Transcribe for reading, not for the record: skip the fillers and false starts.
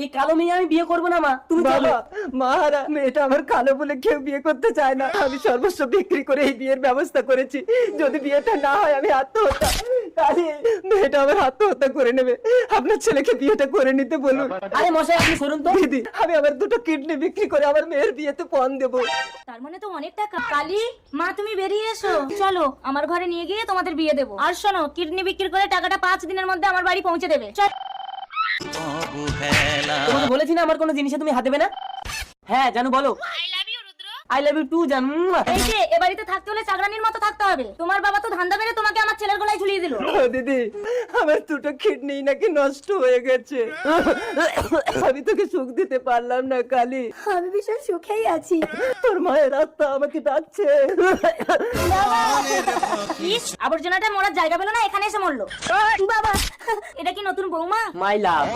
এই কালো মেয়ে আমি বিয়ে করবো না মা, তুমি চলো। মাহারা, মেয়েটা আমার কালো বলে কেউ বিয়ে করতে চায় না। আমি সর্বস্ব বিক্রি করে এই বিয়ের ব্যবস্থা করেছি। যদি বিয়েটা না হয় আমি আত্মহত্যা। কালী, মেয়েটা আমার আত্মহত্যা করে নেবে। আপনার ছেলেকে বিয়েটা করে নিতে বলুন। আরে মশাই আপনি শুনুন তো। দিদি, আমি আমার দুটো কিডনি বিক্রি করে আমার মেয়ের বিয়েতে পণ দেবো। তার মানে তো অনেক টাকা। কালী মা, তুমি বেরিয়ে এসো, চলো আমার ঘরে নিয়ে গিয়ে তোমাদের বিয়ে দেবো। আর শোনো, কিডনি বিক্রি করে টাকাটা 5 দিনের মধ্যে আমার বাড়ি পৌঁছে দেবে। চল। তোমাকে বলেছি না আমার কোনো জিনিসে তুমি হাত দেবে না। হ্যাঁ জানু, বলো। আই লাভ ইউ টু জানু। এই যে এ বাড়িতে থাকতে হলে চাকরানির মতো থাকতে হবে। তোমার বাবা তো ধান্দা মেরে তোমাকে আমার ছেলের গলায় ঝুলিয়ে দিল। ও দিদি, আমার দুটো কিডনি নাকি নষ্ট হয়ে গেছে। আমি তোকে সুখ দিতে পারলাম না কালী। আমি ভীষণ সুখেই আছি। তোর মায়ের আত্মা আমাকে ডাকছে। ইস, আবর্জনাটা মরার জায়গা পেলো না, এখানে এসে মরলো। বাবা, এটা কি নতুন বৌমা? মাই লাভ।